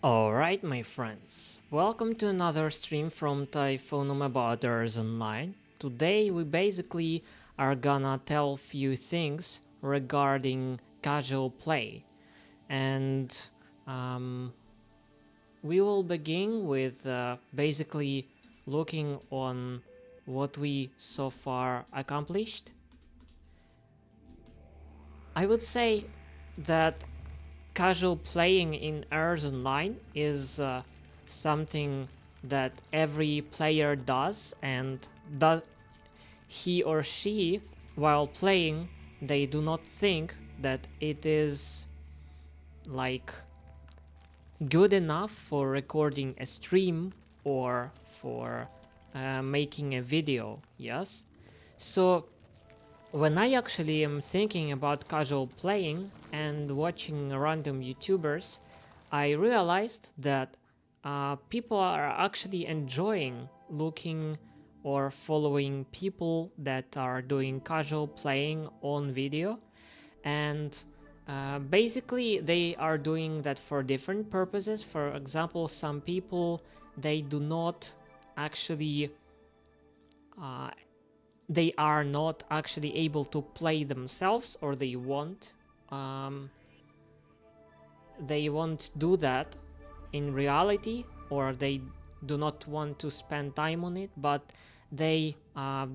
Alright, my friends, welcome to another stream from Typhoonum about ERZ Online. Today we basically are gonna tell few things regarding casual play, and um, we will begin with basically looking on what we so far accomplished. I would say that casual playing in ERZ Online is something that every player does, and that he or she, while playing, they do not think that it is like good enough for recording a stream or for making a video. Yes, so when I actually am thinking about casual playing and watching random YouTubers, I realized that people are actually enjoying looking or following people that are doing casual playing on video, and basically they are doing that for different purposes. For example, some people, they do not actually uh, they are not actually able to play themselves, or um, they won't do that in reality, or they do not want to spend time on it, but they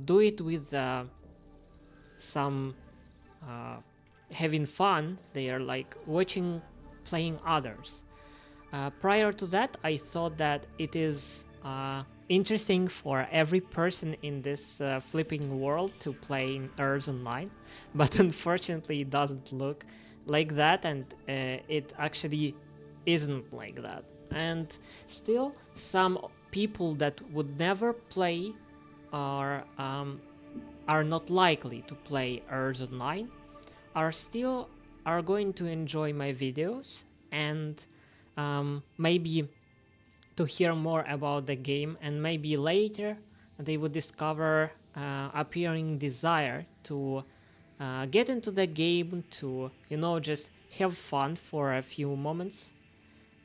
do it with some having fun. They are like watching playing others. Prior to that, I thought that it is interesting for every person in this flipping world to play in ERZ Online, but unfortunately it doesn't look like that, and it actually isn't like that. And still, some people that would never play are not likely to play ERZ Online are going to enjoy my videos, and maybe to hear more about the game, and maybe later they would discover appearing desire to get into the game, to just have fun for a few moments.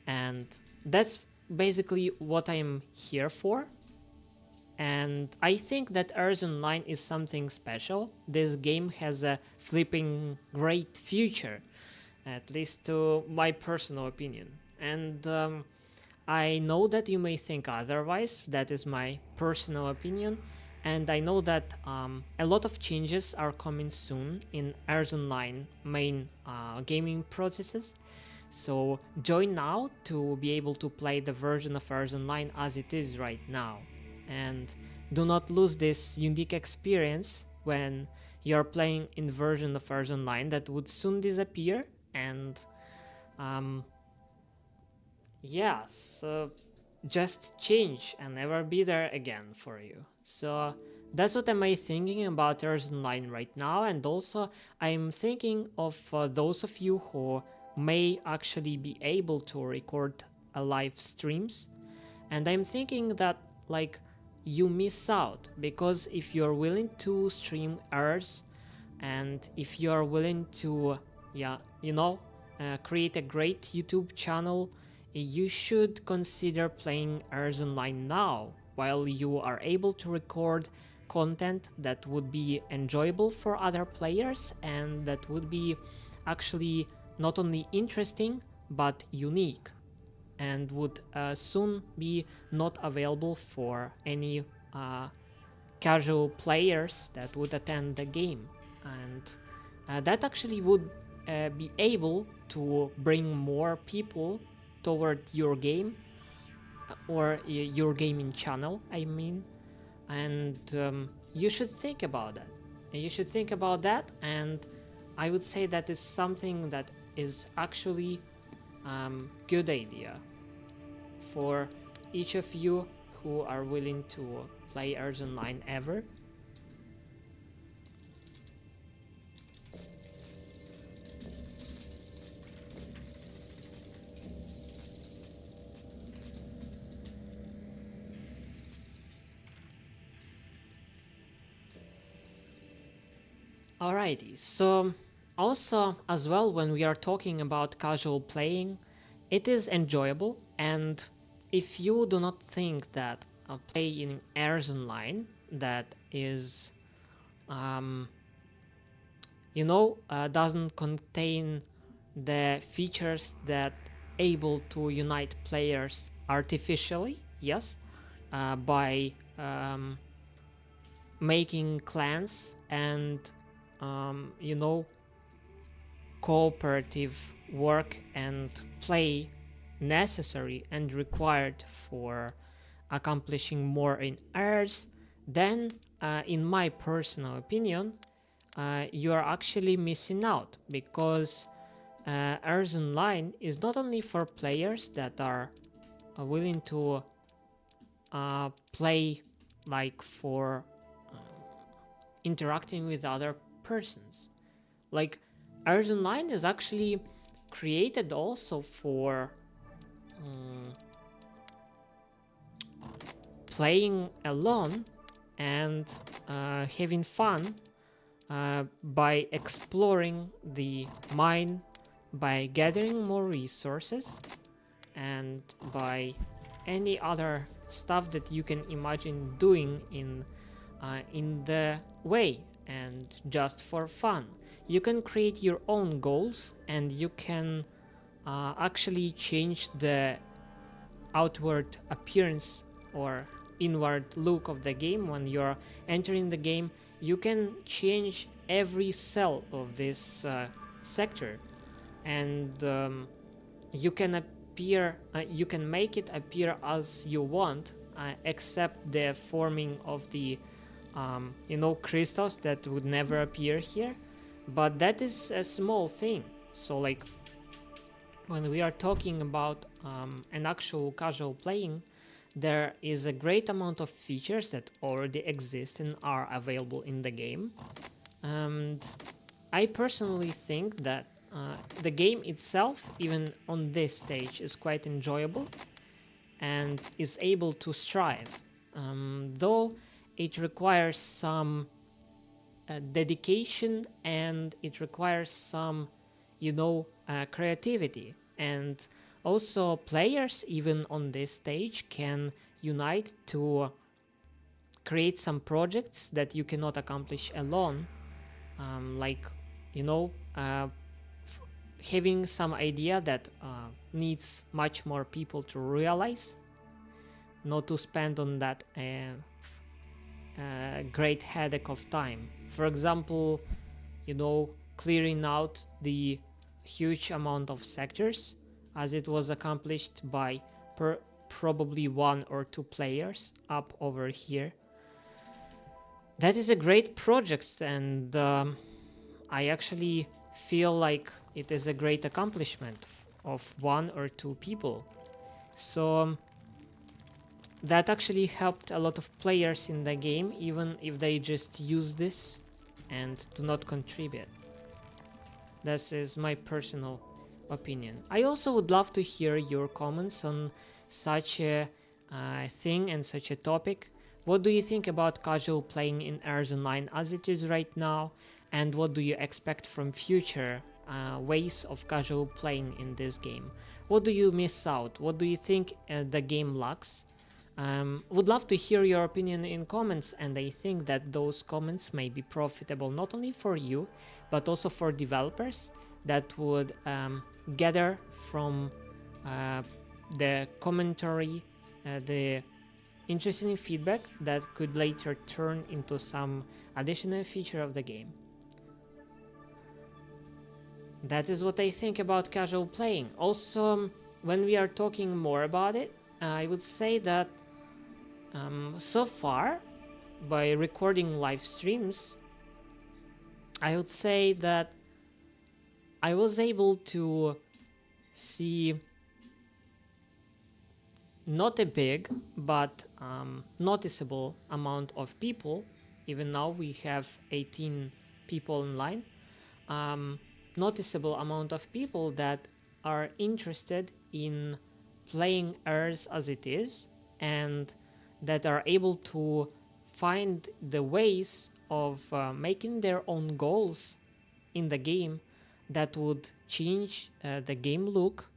And that's basically what I'm here for. And I think that ERZ Online is something special. This game has a flipping great future, at least to my personal opinion. And I know that you may think otherwise. That is my personal opinion. And I know that a lot of changes are coming soon in ERZ Online main gaming processes. So join now to be able to play the version of ERZ Online as it is right now. And do not lose this unique experience when you're playing in version of ERZ Online that would soon disappear. And so just change and never be there again for you. So that's what I'm thinking about ERZ Online right now. And also I'm thinking of those of you who may actually be able to record live streams, and I'm thinking that like you miss out, because if you're willing to stream ERZ, and if you're willing to create a great YouTube channel, you should consider playing ERZ Online now, while you are able to record content that would be enjoyable for other players, and that would be actually not only interesting but unique, and would soon be not available for any casual players that would attend the game. And that actually would be able to bring more people toward your game, or your gaming channel, I mean. And you should think about that. And I would say that is something that is actually good idea for each of you who are willing to play ERZ Online ever. Alrighty, so also as well, when we are talking about casual playing, it is enjoyable, and if you do not think that play in ERZ Online that is doesn't contain the features that able to unite players artificially, yes, by making clans and cooperative work and play necessary and required for accomplishing more in ERZ, then in my personal opinion, you are actually missing out, because ERZ Online is not only for players that are willing to play like for interacting with other persons. Like ERZ Online is actually created also for playing alone and having fun by exploring the mine, by gathering more resources, and by any other stuff that you can imagine doing in the way and just for fun. You can create your own goals, and you can actually change the outward appearance or inward look of the game. When you're entering the game, you can change every cell of this sector, and you can make it appear as you want, except the forming of the crystals that would never appear here, but that is a small thing. So like when we are talking about an actual casual playing, there is a great amount of features that already exist and are available in the game. And I personally think that the game itself, even on this stage, is quite enjoyable and is able to strive, though it requires some dedication, and it requires some creativity, and also players even on this stage can unite to create some projects that you cannot accomplish alone, having some idea that needs much more people to realize, not to spend on that great headache of time. For example, clearing out the huge amount of sectors, as it was accomplished by probably 1 or 2 players up over here. That is a great project, and I actually feel like it is a great accomplishment of 1 or 2 people. So that actually helped a lot of players in the game, even if they just use this and do not contribute. This is my personal opinion. I also would love to hear your comments on such a thing and such a topic. What do you think about casual playing in ERZ Online as it is right now, and what do you expect from future ways of casual playing in this game? What do you miss out? What do you think the game lacks? Would love to hear your opinion in comments, and I think that those comments may be profitable not only for you, but also for developers that would gather from the commentary, the interesting feedback that could later turn into some additional feature of the game. That is what I think about casual playing. Also, when we are talking more about it, I would say that so far, by recording live streams, I would say that I was able to see not a big but noticeable amount of people. Even now we have 18 people online. Noticeable amount of people that are interested in playing ERZ as it is, and that are able to find the ways of making their own goals in the game that would change the game look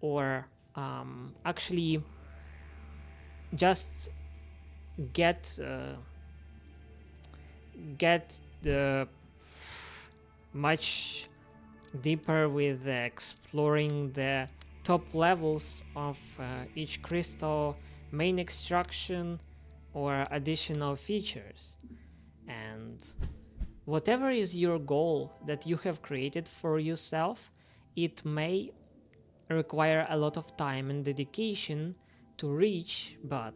or actually just get get the much deeper with exploring the top levels of each crystal, main extraction, or additional features. And whatever is your goal that you have created for yourself, it may require a lot of time and dedication to reach, but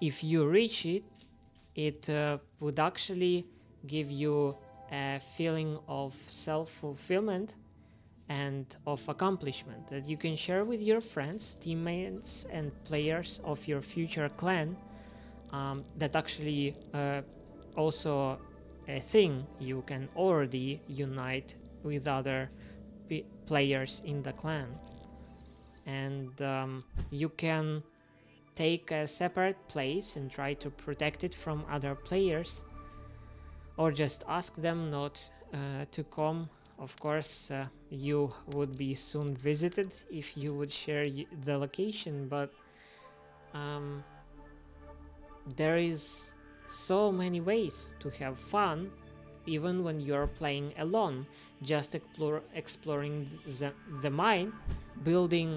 if you reach it, it would actually give you a feeling of self-fulfillment and of accomplishment that you can share with your friends, teammates, and players of your future clan. That actually also a thing you can already unite with other players in the clan, and you can take a separate place and try to protect it from other players, or just ask them not to come. Of course, you would be soon visited if you would share the location, but there is so many ways to have fun even when you're playing alone. Just exploring the mine, building,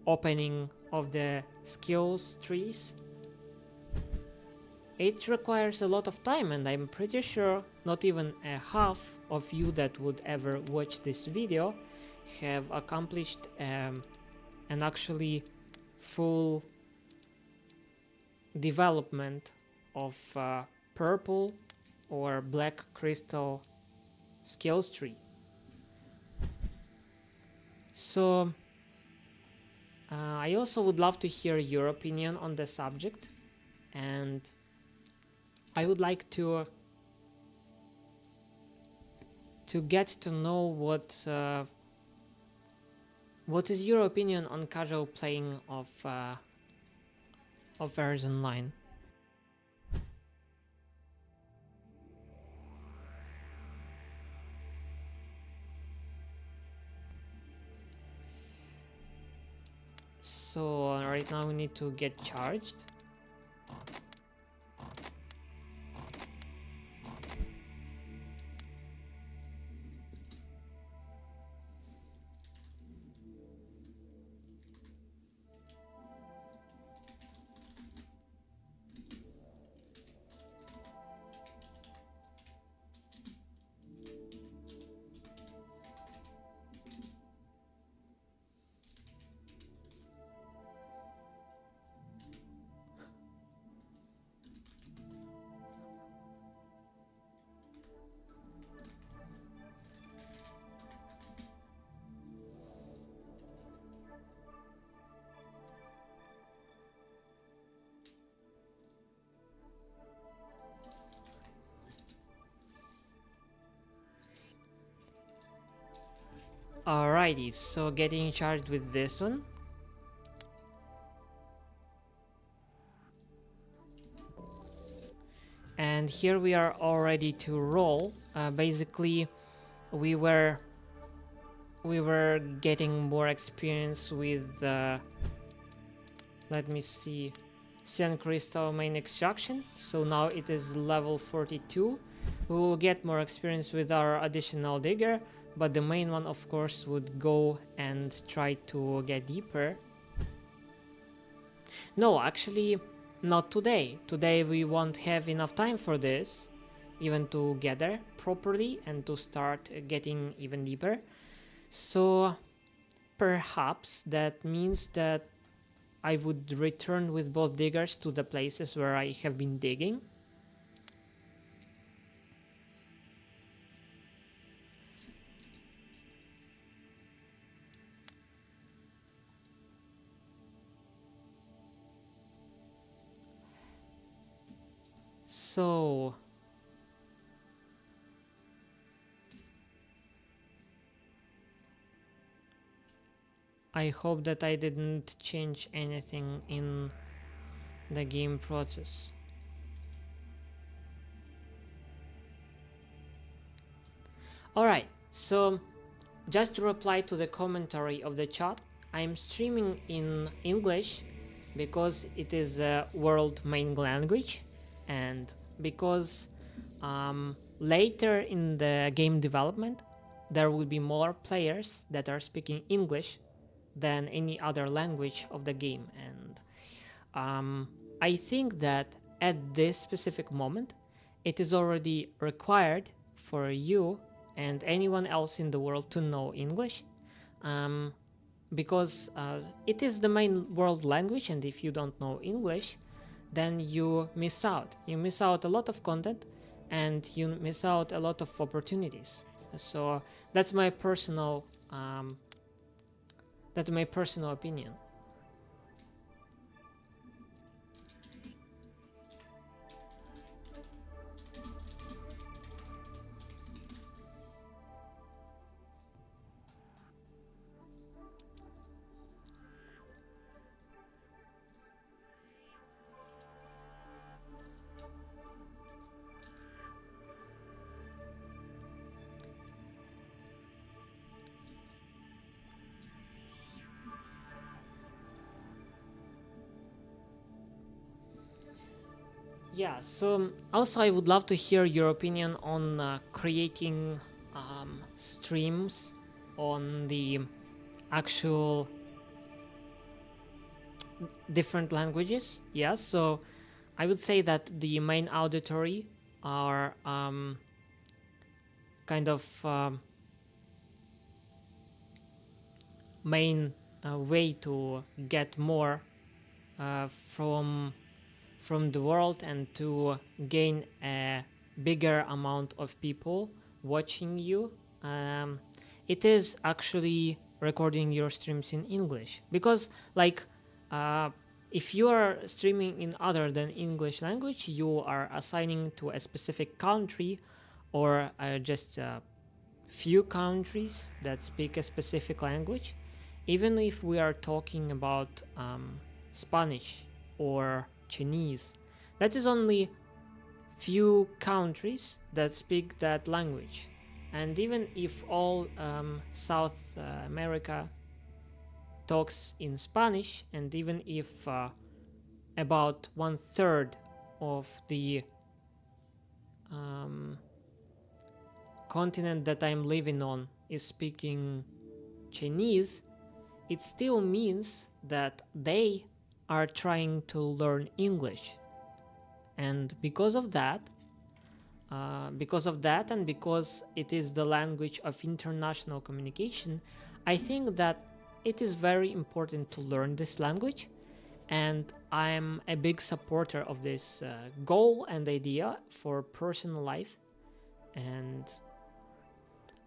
opening of the skills trees. It requires a lot of time, and I'm pretty sure not even a half of you that would ever watch this video have accomplished an actually full development of purple or black crystal skills tree. So I also would love to hear your opinion on the subject, and I would like to get to know what is your opinion on casual playing of ERZ Online. So right now we need to get charged. Alrighty, so getting charged with this one. And here we are all ready to roll. Basically, we were getting more experience with let me see, Cyan Crystal main extraction. So now it is level 42. We will get more experience with our additional digger, but the main one of course would go and try to get deeper. No, actually not today. Today we won't have enough time for this, even to gather properly and to start getting even deeper. So perhaps that means that I would return with both diggers to the places where I have been digging. So I hope that I didn't change anything in the game process. Alright, so just to reply to the commentary of the chat, I'm streaming in English because it is a world main language, and because later in the game development there will be more players that are speaking English than any other language of the game. And I think that at this specific moment it is already required for you and anyone else in the world to know English, because it is the main world language, and if you don't know English, then you miss out. You miss out a lot of content, and you miss out a lot of opportunities. So that's my personal opinion. Yeah, so also I would love to hear your opinion on creating streams on the actual different languages. Yeah, so I would say that the main auditory are kind of main way to get more from the world and to gain a bigger amount of people watching you. It is actually recording your streams in English, because like if you are streaming in other than English language, you are assigning to a specific country or just a few countries that speak a specific language. Even if we are talking about Spanish or Chinese, that is only few countries that speak that language. And even if all South America talks in Spanish, and even if about 1/3 of the continent that I'm living on is speaking Chinese, it still means that they are trying to learn English. And because of that, and because it is the language of international communication, I think that it is very important to learn this language, and I'm a big supporter of this goal and idea for personal life. And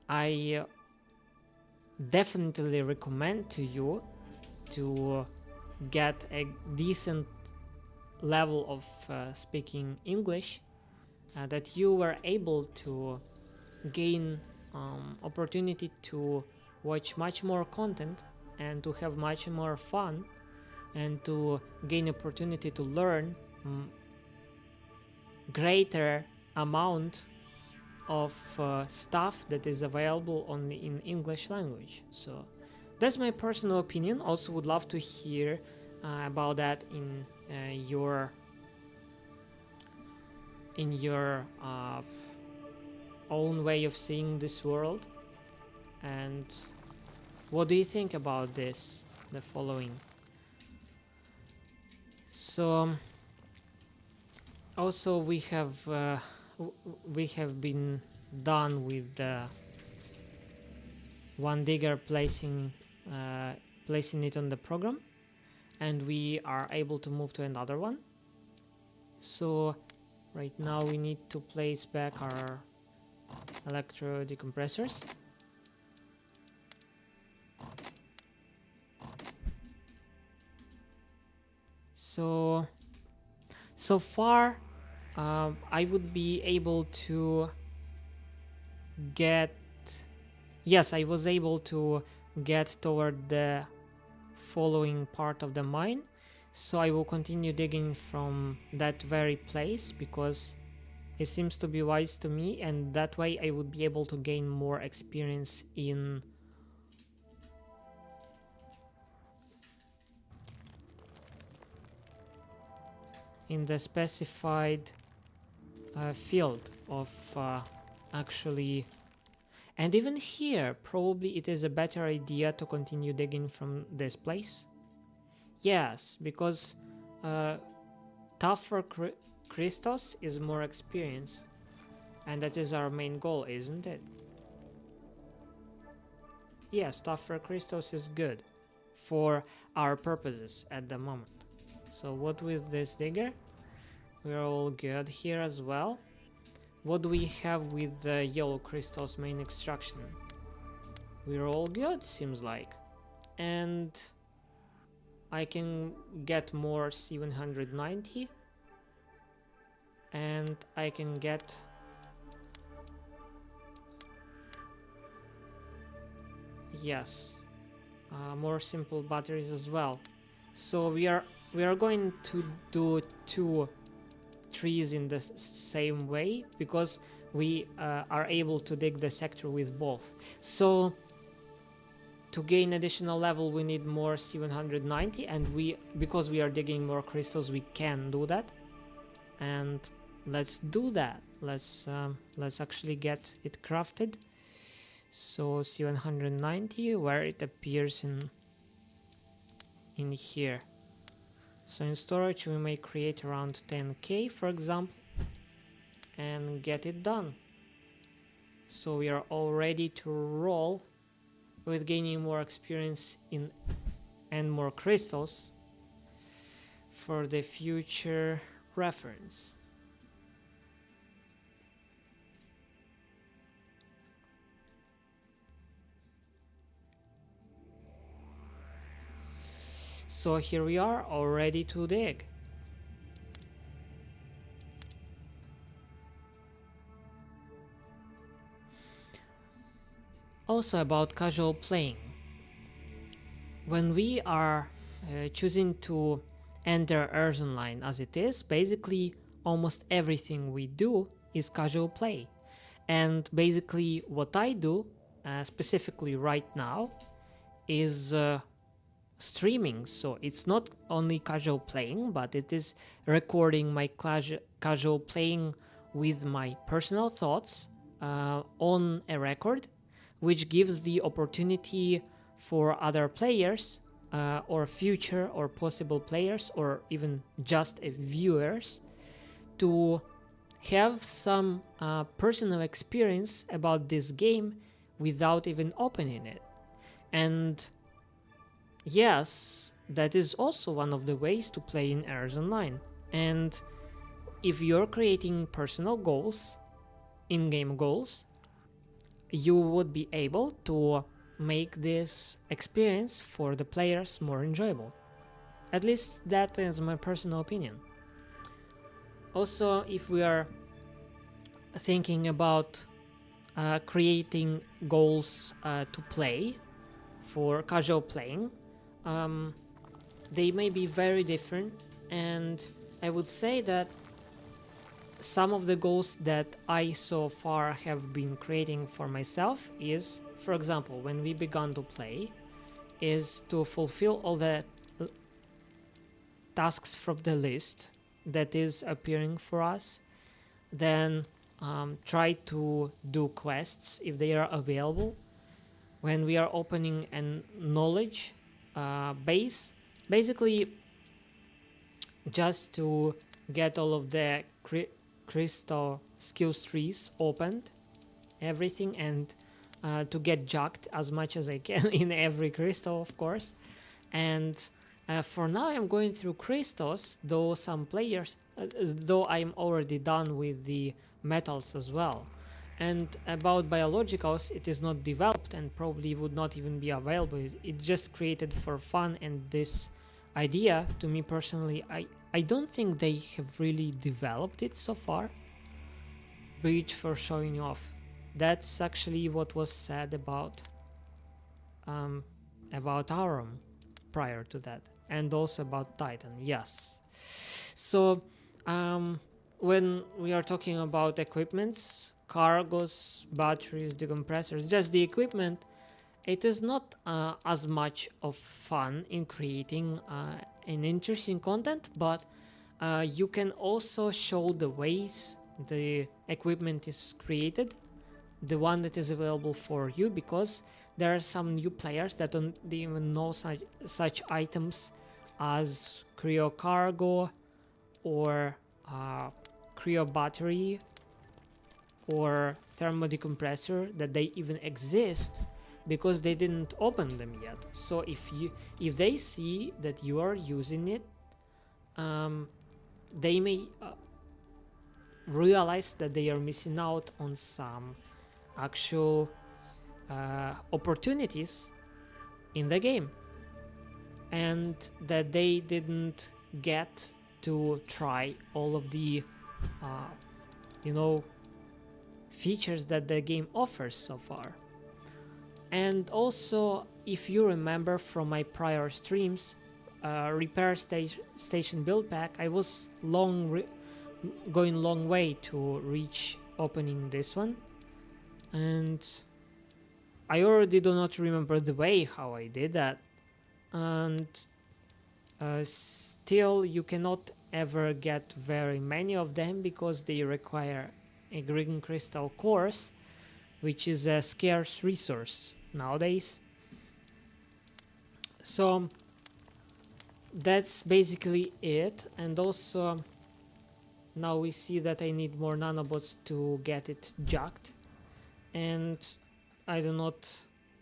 I definitely recommend to you to get a decent level of speaking English, that you were able to gain opportunity to watch much more content and to have much more fun, and to gain opportunity to learn greater amount of stuff that is available only in English language. So that's my personal opinion. Also would love to hear about that in your own way of seeing this world. And what do you think about this, the following? So also we have been done with the one digger placing it on the program, and we are able to move to another one. So right now we need to place back our electro decompressors. So far I would be able to get, yes, I was able to get toward the following part of the mine, so I will continue digging from that very place because it seems to be wise to me, and that way I would be able to gain more experience in in the specified field of actually. And even here, probably it is a better idea to continue digging from this place. Yes, because tougher crystals is more experience. And that is our main goal, isn't it? Yes, tougher crystals is good for our purposes at the moment. So what with this digger? We're all good here as well. What do we have with the yellow crystals main extraction? We're all good, seems like. And I can get more C190. And I can get yes, more simple batteries as well. So we are going to do 2 trees in the same way because we are able to dig the sector with both. So to gain additional level we need more C190, and because we are digging more crystals we can do that. And let's do that. Let's actually get it crafted. So C190, where it appears in here. So in storage we may create around 10k, for example, and get it done. So we are all ready to roll with gaining more experience in and more crystals for the future reference. So here we are, all ready to dig. Also about casual playing. When we are choosing to enter ERZ Online as it is, basically almost everything we do is casual play. And basically what I do, specifically right now, is streaming. So it's not only casual playing, but it is recording my casual playing with my personal thoughts on a record, which gives the opportunity for other players or future or possible players or even just viewers to have some personal experience about this game without even opening it. And yes, that is also one of the ways to play in ERZ Online. And if you're creating personal goals, in-game goals, you would be able to make this experience for the players more enjoyable. At least that is my personal opinion. Also, if we are thinking about creating goals to play for casual playing, they may be very different, and I would say that some of the goals that I so far have been creating for myself is, for example, when we began to play, is to fulfill all the tasks from the list that is appearing for us, then try to do quests if they are available. When we are opening a knowledge base, basically just to get all of the crystal skills trees opened, everything, and to get jucked as much as I can in every crystal, of course. And for now I'm going through crystals, though some players, though I'm already done with the metals as well. And about biologicals, it is not developed and probably would not even be available. It's just created for fun, and this idea, to me personally, I don't think they have really developed it so far. Breach for showing off. That's actually what was said about Aurum prior to that, and also about Titan. Yes. So when we are talking about equipments, cargos, batteries, decompressors, just the equipment, it is not as much of fun in creating an interesting content, but You can also show the ways the equipment is created, the one that is available for you, because there are some new players that don't even know such items as cryo cargo or cryo battery or thermo decompressor, that they even exist because they didn't open them yet. So if they see that you are using it, they may realize that they are missing out on some actual opportunities in the game, and that they didn't get to try all of the features that the game offers so far. And also, if you remember from my prior streams, repair station build pack, I was going long way to reach opening this one, and I already do not remember the way how I did that, and still you cannot ever get very many of them because they require a green crystal cores, which is a scarce resource nowadays. So that's basically it. And also now we see that I need more nanobots to get it jacked, and I do not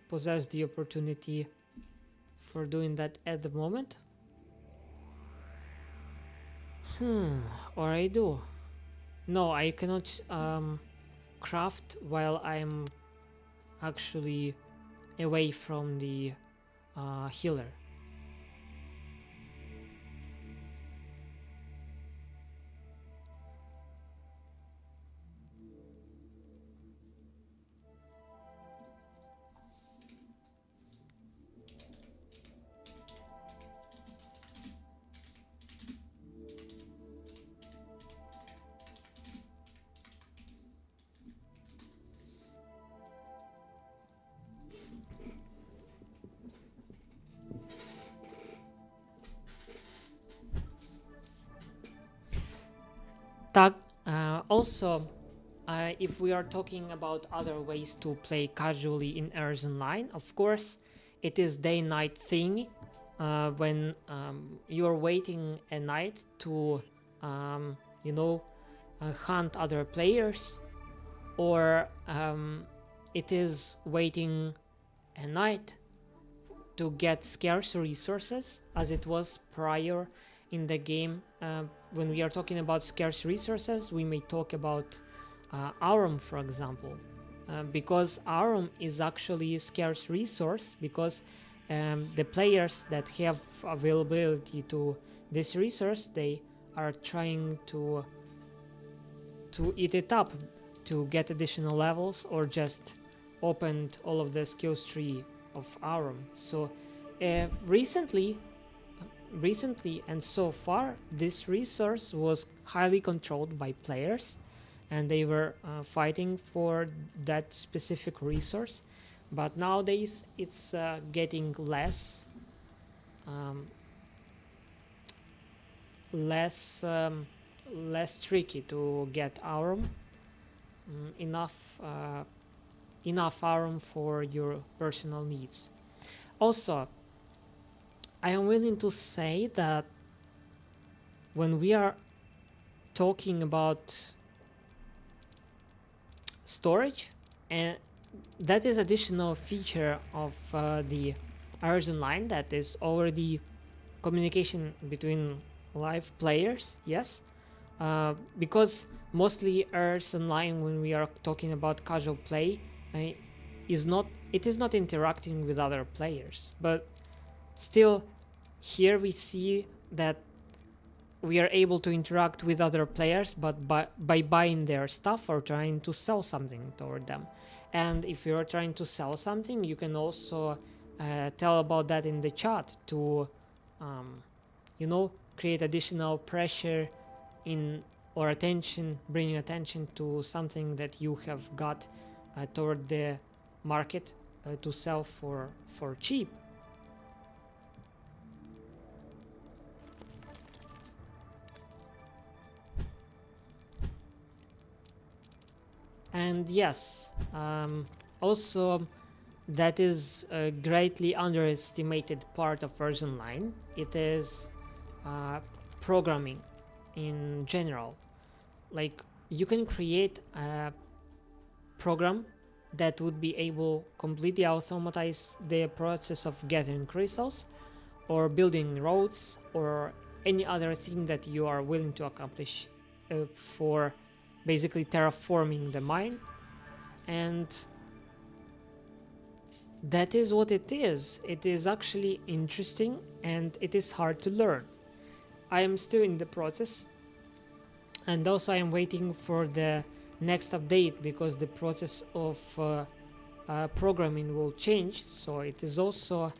possess the opportunity for doing that at the moment. Or I do. No, I cannot craft while I'm actually away from the healer. Also, if we are talking about other ways to play casually in ERZ Online, of course, it is day-night thing. When you're waiting a night to, hunt other players, or it is waiting a night to get scarce resources, as it was prior in the game. When we are talking about scarce resources, we may talk about aurum, for example, because aurum is actually a scarce resource, because the players that have availability to this resource, they are trying to eat it up to get additional levels, or just opened all of the skills tree of aurum. So recently and so far, this resource was highly controlled by players, and they were fighting for that specific resource. But nowadays it's getting less tricky to get aurum, enough aurum for your personal needs. Also, I am willing to say that when we are talking about storage, and that is additional feature of the ERZ Online, that is already communication between live players, yes, because mostly ERZ Online, when we are talking about casual play, it is not interacting with other players, but still here we see that we are able to interact with other players, but by buying their stuff or trying to sell something toward them. And if you're trying to sell something, you can also tell about that in the chat to create additional pressure or attention, bringing attention to something that you have got toward the market to sell for cheap. And yes, also that is a greatly underestimated part of ERZ Online. It is programming in general. Like, you can create a program that would be able completely automatize the process of gathering crystals or building roads or any other thing that you are willing to accomplish for basically terraforming the mine. And that is what it is. It is actually interesting and it is hard to learn. I am still in the process, and also I am waiting for the next update because the process of programming will change. So it is also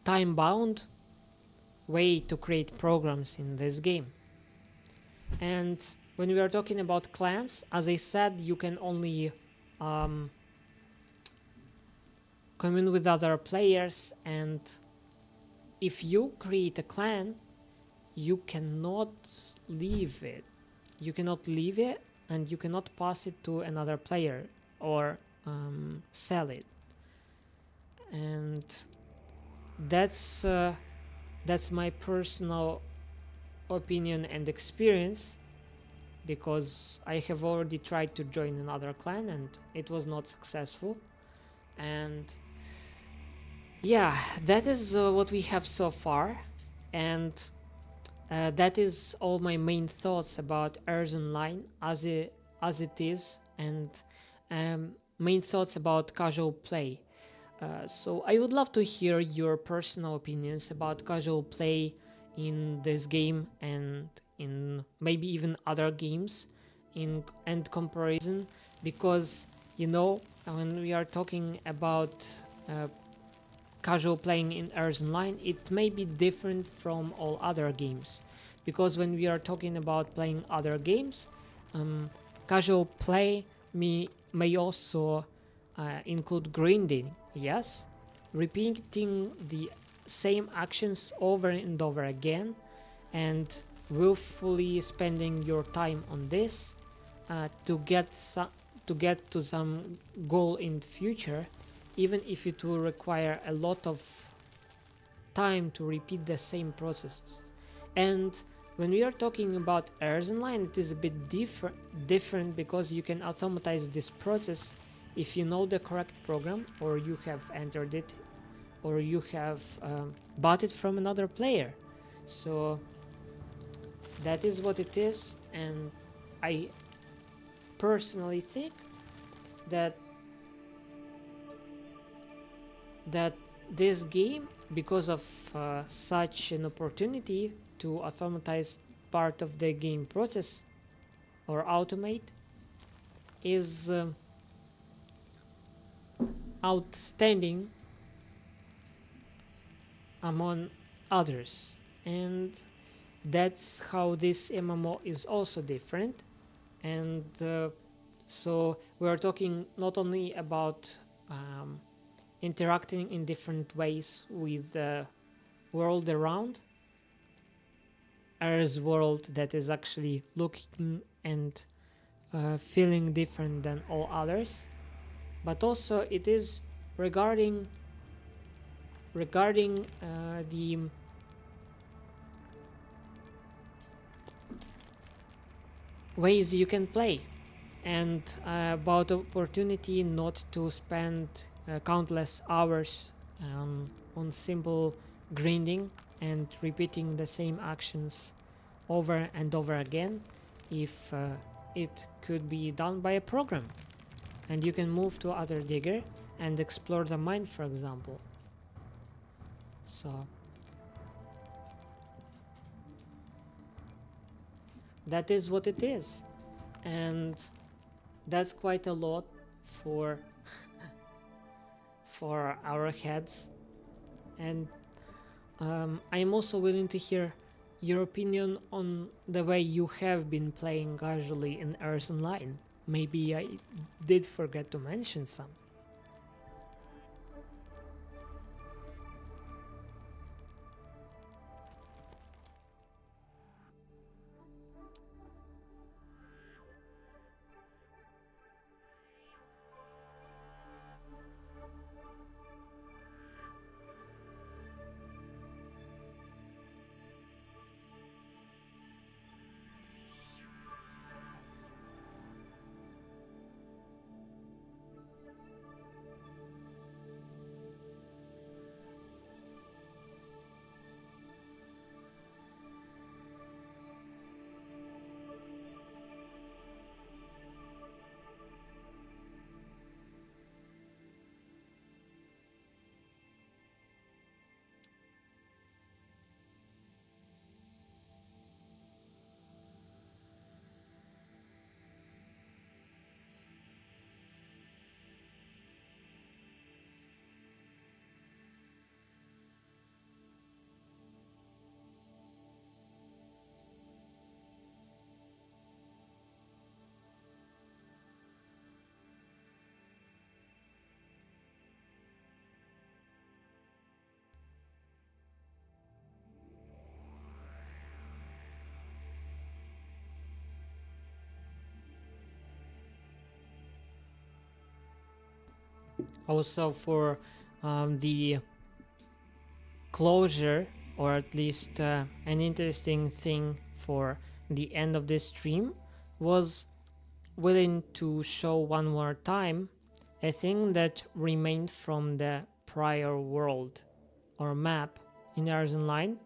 time-bound way to create programs in this game. And when we are talking about clans, as I said, you can only commune with other players, and if you create a clan, you cannot leave it. You cannot leave it, and you cannot pass it to another player or sell it. And that's my personal opinion and experience, because I have already tried to join another clan and it was not successful. And yeah, that is what we have so far, and that is all my main thoughts about ERZ Online as it is, and main thoughts about casual play. So I would love to hear your personal opinions about casual play in this game and in maybe even other games in and comparison, because you know, when we are talking about casual playing in ERZ Online, it may be different from all other games, because when we are talking about playing other games, casual play may also include grinding, yes, repeating the same actions over and over again and willfully spending your time on this to get to some goal in future, even if it will require a lot of time to repeat the same processes. And when we are talking about ERZ Online, it is a bit different because you can automatize this process if you know the correct program, or you have entered it, or you have bought it from another player. So that is what it is, and I personally think that this game, because of such an opportunity to automatize part of the game process or automate, is outstanding among others. And that's how this MMO is also different. And so we're talking not only about interacting in different ways with the world around, ERZ world that is actually looking and feeling different than all others, but also it is regarding the ways you can play, and about opportunity not to spend countless hours on simple grinding and repeating the same actions over and over again, if it could be done by a program, and you can move to other digger and explore the mine, for example. So that is what it is, and that's quite a lot for for our heads. And I'm also willing to hear your opinion on the way you have been playing casually in ERZ Online. Maybe I did forget to mention some. Also for the closure, or at least an interesting thing for the end of this stream, was willing to show one more time a thing that remained from the prior world or map in ERZ Online.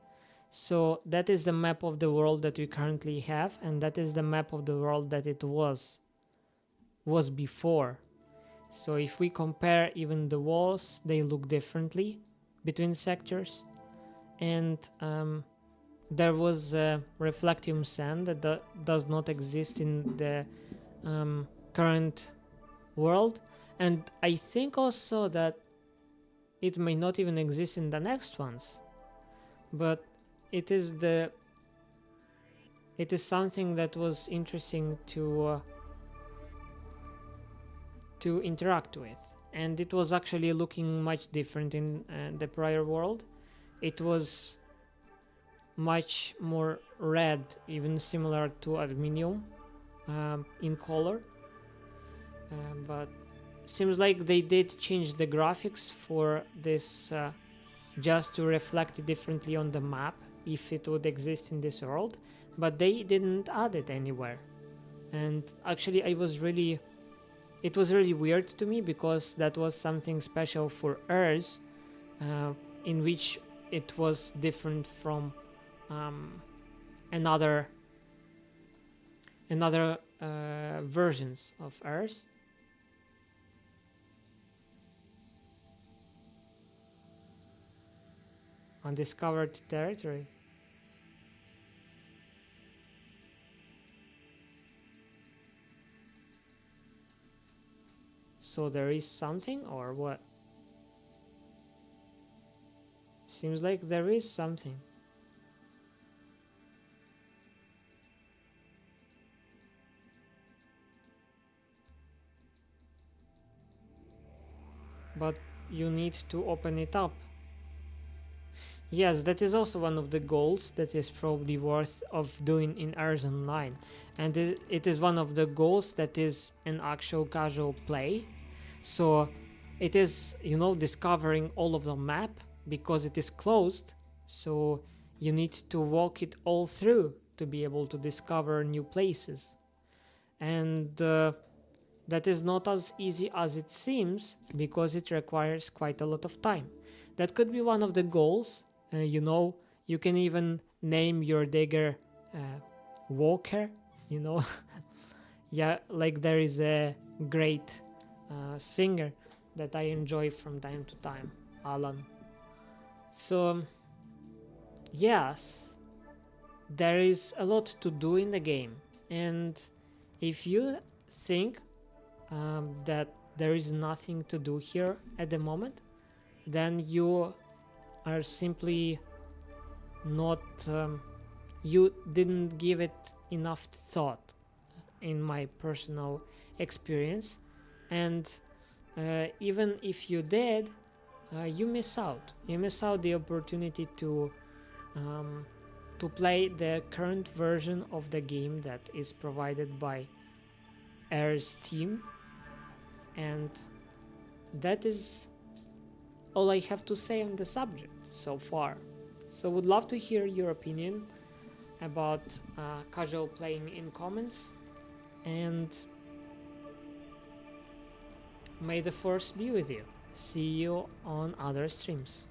So that is the map of the world that we currently have, and that is the map of the world that it was before. So if we compare even the walls, they look differently between sectors. And there was reflectium sand that does not exist in the current world, and I think also that it may not even exist in the next ones, but it is something that was interesting to interact with. And it was actually looking much different in the prior world. It was much more red, even similar to aluminium in color, but seems like they did change the graphics for this just to reflect it differently on the map if it would exist in this world, but they didn't add it anywhere. And actually it was really weird to me, because that was something special for ERZ, in which it was different from another versions of ERZ. Undiscovered territory. So there is something, or what? Seems like there is something. But you need to open it up. Yes, that is also one of the goals that is probably worth of doing in ERZ Online. And it is one of the goals that is an actual casual play. So it is, discovering all of the map, because it is closed. So you need to walk it all through to be able to discover new places. And that is not as easy as it seems, because it requires quite a lot of time. That could be one of the goals. You can even name your digger Walker, Yeah, like there is a great singer that I enjoy from time to time, Alan. So, yes, there is a lot to do in the game. And if you think that there is nothing to do here at the moment, then you are simply not you didn't give it enough thought, in my personal experience. And even if you did, you miss out the opportunity to play the current version of the game that is provided by ERZ team. And that is all I have to say on the subject so far. So would love to hear your opinion about casual playing in comments, and may the force be with you. See you on other streams.